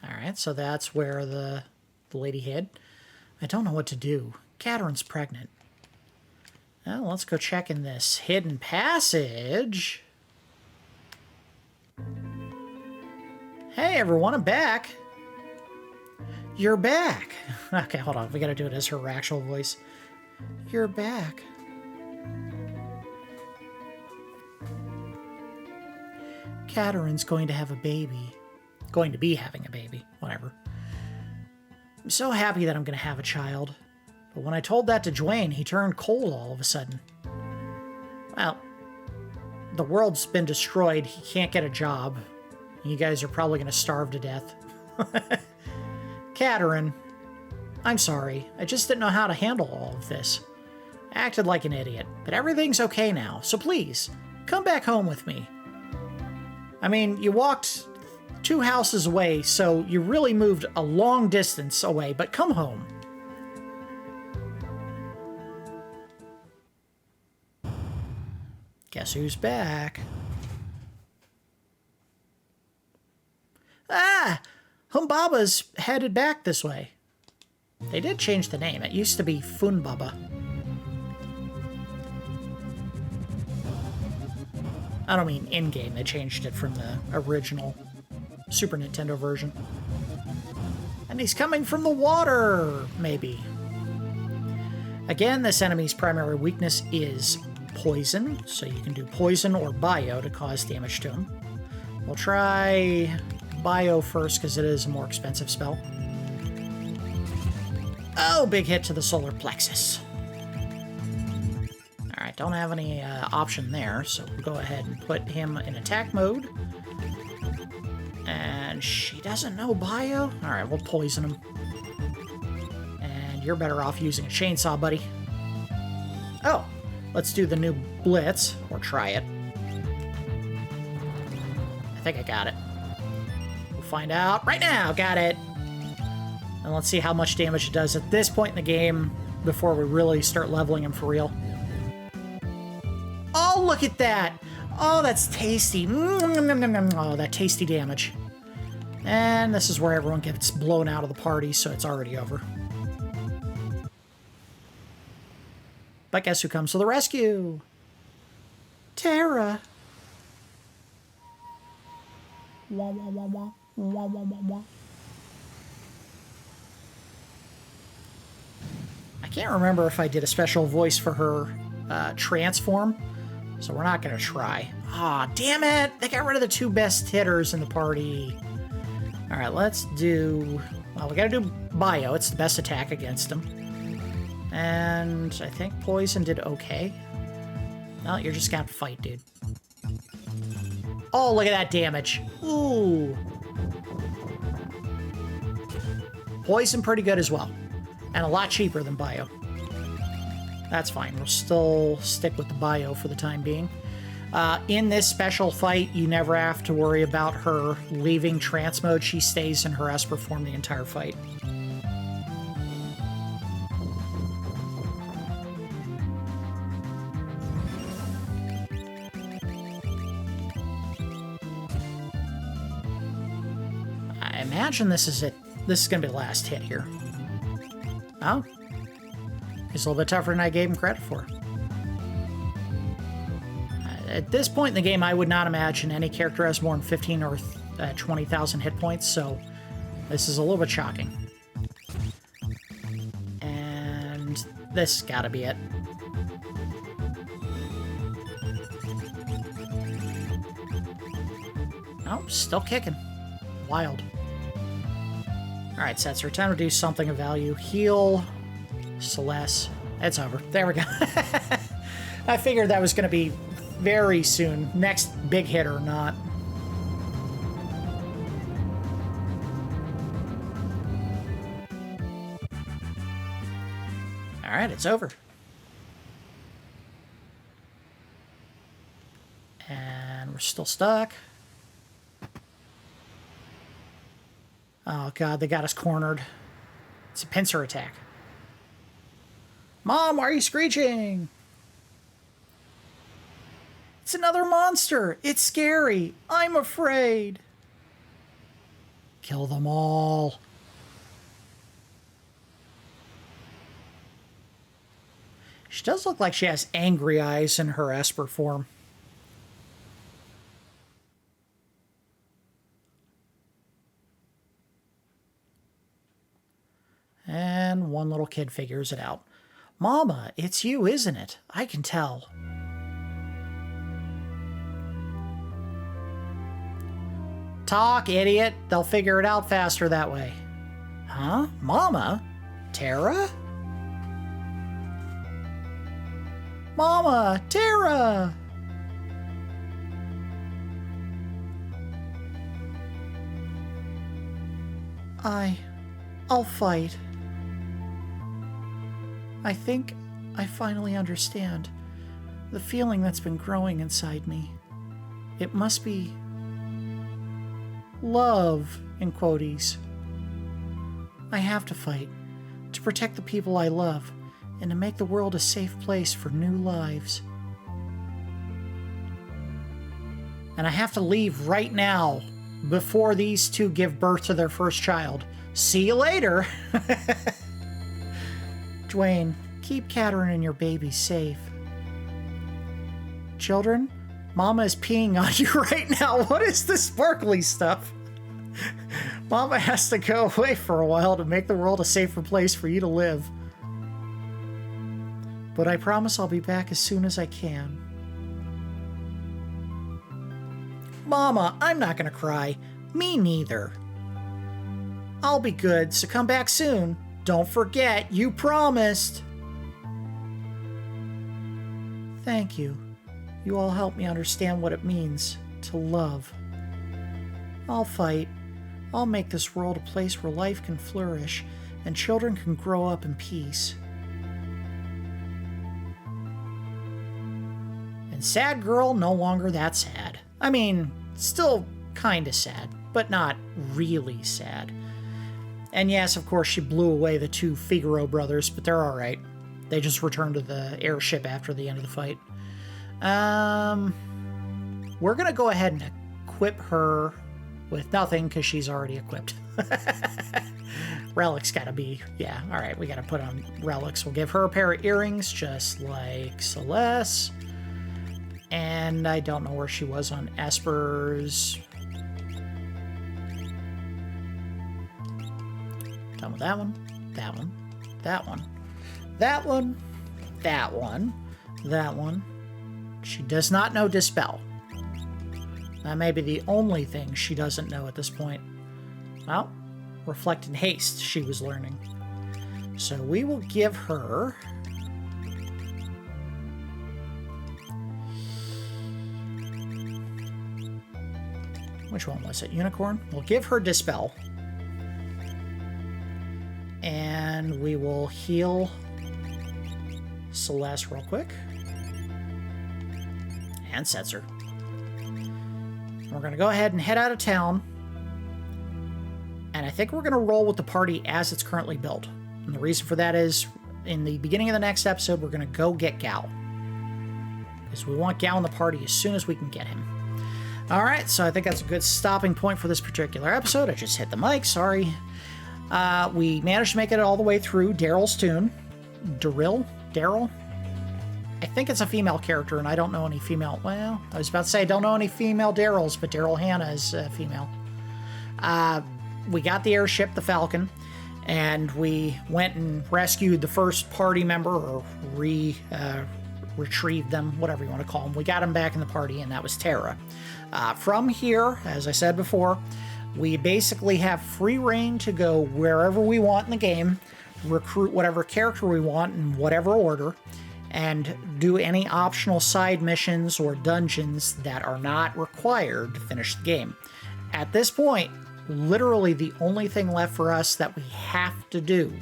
Alright, so that's where the lady hid. I don't know what to do. Katarin's pregnant. Well, let's go check in this hidden passage. Hey everyone, I'm back. You're back. Okay, hold on. We gotta do it as her actual voice. You're back. Katarin's going to have a baby. Going to be having a baby. Whatever. I'm so happy that I'm going to have a child. But when I told that to Dwayne, he turned cold all of a sudden. Well, the world's been destroyed. He can't get a job. You guys are probably going to starve to death. Katarin, I'm sorry. I just didn't know how to handle all of this. I acted like an idiot, but everything's okay now, so please, come back home with me. I mean, you walked 2 houses away, so you really moved a long distance away, but come home. Guess who's back? Ah! Humbaba's headed back this way. They did change the name. It used to be Funbaba. I don't mean in-game. They changed it from the original Super Nintendo version. And he's coming from the water, maybe. Again, this enemy's primary weakness is poison, so you can do poison or bio to cause damage to him. We'll try bio first because it is a more expensive spell. Oh, big hit to the solar plexus. Alright, don't have any option there, so we'll go ahead and put him in attack mode. And she doesn't know bio? Alright, we'll poison him. And you're better off using a chainsaw, buddy. Oh, let's do the new blitz, or try it. I think I got it. We'll find out right now. Got it. And let's see how much damage it does at this point in the game before we really start leveling him for real. Oh, look at that. Oh, that's tasty. Oh, that tasty damage. And this is where everyone gets blown out of the party, so it's already over. But guess who comes to the rescue? Terra. Wah, wah, wah, wah. Wah, wah, wah, wah. I can't remember if I did a special voice for her transform, so we're not going to try. Aw, damn it! They got rid of the two best hitters in the party. Alright, let's do... Well, we gotta do bio. It's the best attack against them. And I think poison did okay. No, you're just gonna have to fight, dude. Oh, look at that damage. Ooh. Poison pretty good as well. And a lot cheaper than bio. That's fine. We'll still stick with the bio for the time being. In this special fight, you never have to worry about her leaving trance mode. She stays in her Esper form the entire fight. I imagine this is it. This is going to be the last hit here. Oh. He's a little bit tougher than I gave him credit for. At this point in the game, I would not imagine any character has more than 15 or 20,000 hit points, so this is a little bit shocking. And this has got to be it. Oh, still kicking. Wild. Alright, Setzer, time to do something of value. Heal. Celes. It's over. There we go. I figured that was going to be very soon. Next big hit or not. Alright, it's over. And we're still stuck. Oh god, they got us cornered. It's a pincer attack. Mom, why are you screeching? It's another monster. It's scary. I'm afraid. Kill them all. She does look like she has angry eyes in her Esper form. And one little kid figures it out. Mama, it's you, isn't it? I can tell. Talk, idiot. They'll figure it out faster that way. Huh? Mama? Terra? Mama! Terra! I'll fight. I think I finally understand the feeling that's been growing inside me. It must be love, in quoties. I have to fight to protect the people I love and to make the world a safe place for new lives. And I have to leave right now before these two give birth to their first child. See you later! Dwayne, keep Katerin and your baby safe. Children, Mama is peeing on you right now. What is this sparkly stuff? Mama has to go away for a while to make the world a safer place for you to live. But I promise I'll be back as soon as I can. Mama, I'm not gonna cry. Me neither. I'll be good, so come back soon. Don't forget, you promised. Thank you. You all helped me understand what it means to love. I'll fight. I'll make this world a place where life can flourish and children can grow up in peace. And sad girl, no longer that sad. I mean, still kinda sad, but not really sad. And yes, of course, she blew away the two Figaro brothers, but they're alright. They just returned to the airship after the end of the fight. We're gonna go ahead and equip her with nothing because she's already equipped. Relics gotta be, yeah, alright, we gotta put on relics. We'll give her a pair of earrings, just like Celes. And I don't know where she was on Esper's. Done with that one, that one, that one, that one, that one, that one. She does not know Dispel. That may be the only thing she doesn't know at this point. Well, Reflect and Haste she was learning. So we will give her... Which one was it? Unicorn? We'll give her Dispel. And we will heal Celes real quick. And Setzer. We're going to go ahead and head out of town. And I think we're going to roll with the party as it's currently built. And the reason for that is, in the beginning of the next episode, we're going to go get Gao. Because we want Gao in the party as soon as we can get him. Alright, so I think that's a good stopping point for this particular episode. I just hit the mic, sorry. We managed to make it all the way through Darrill's tune. Darrill? I think it's a female character, and I don't know any female... Well, I was about to say I don't know any female Darrills, but Darrill Hannah is female. We got the airship, the Falcon, and we went and rescued the first party member, or retrieved them, whatever you want to call them. We got them back in the party, and that was Tara. From here, as I said before, we basically have free reign to go wherever we want in the game, recruit whatever character we want in whatever order, and do any optional side missions or dungeons that are not required to finish the game. At this point, literally the only thing left for us that we have to do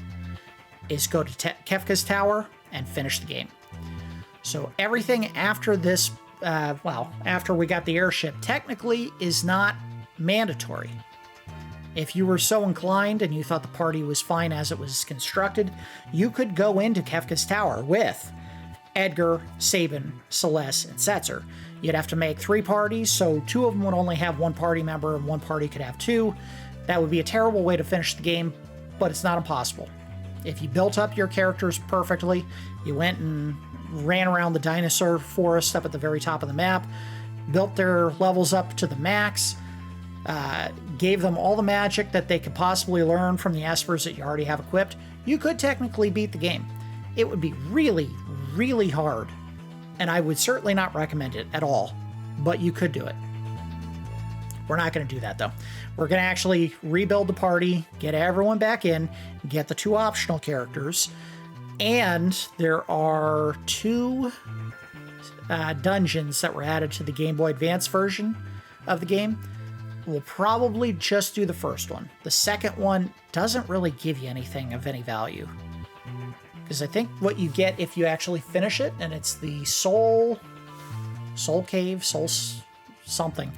is go to Kefka's tower and finish the game. So everything after this, after we got the airship, technically is not mandatory. If you were so inclined and you thought the party was fine as it was constructed, you could go into Kefka's tower with Edgar, Sabin, Celes, and Setzer. You'd have to make 3 parties, so 2 of them would only have 1 party member and 1 party could have 2. That would be a terrible way to finish the game, but it's not impossible. If you built up your characters perfectly, you went and ran around the dinosaur forest up at the very top of the map, built their levels up to the max, gave them all the magic that they could possibly learn from the espers that you already have equipped, you could technically beat the game. It would be really, really hard, and I would certainly not recommend it at all, but you could do it. We're not going to do that, though. We're going to actually rebuild the party, get everyone back in, get the 2 optional characters, and there are 2 dungeons that were added to the Game Boy Advance version of the game. We'll probably just do the first one. The second one doesn't really give you anything of any value. Because I think what you get if you actually finish it, and it's the Soul Cave, Soul something.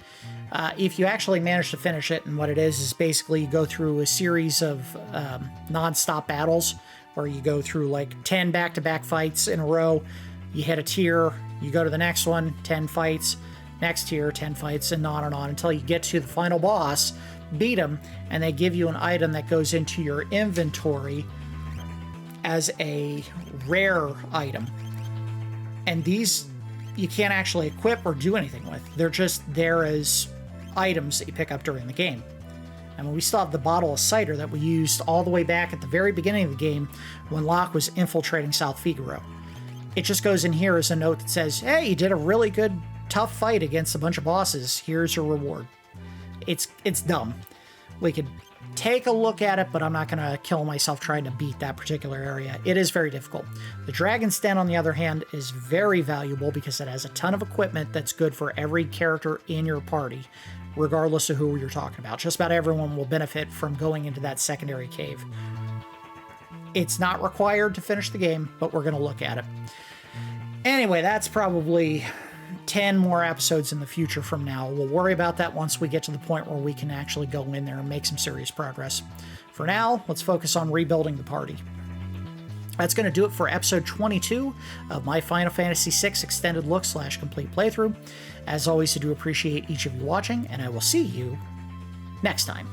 If you actually manage to finish it, and what it is basically you go through a series of non-stop battles where you go through like 10 back-to-back fights in a row. You hit a tier, you go to the next one, 10 fights, next tier, 10 fights, and on until you get to the final boss, beat them, and they give you an item that goes into your inventory. as a rare item. And these you can't actually equip or do anything with. They're just there as items that you pick up during the game. And we still have the bottle of cider that we used all the way back at the very beginning of the game when Locke was infiltrating South Figaro. It just goes in here as a note that says, hey, you did a really good, tough fight against a bunch of bosses. Here's your reward. It's dumb. We could take a look at it, but I'm not going to kill myself trying to beat that particular area. It is very difficult. The Dragon's Den, on the other hand, is very valuable because it has a ton of equipment that's good for every character in your party, regardless of who you're talking about. Just about everyone will benefit from going into that secondary cave. It's not required to finish the game, but we're going to look at it. Anyway, that's probably 10 more episodes in the future from now. We'll worry about that once we get to the point where we can actually go in there and make some serious progress. For now, let's focus on rebuilding the party. That's going to do it for episode 22 of my Final Fantasy VI extended look / complete playthrough. As always, I do appreciate each of you watching, and I will see you next time.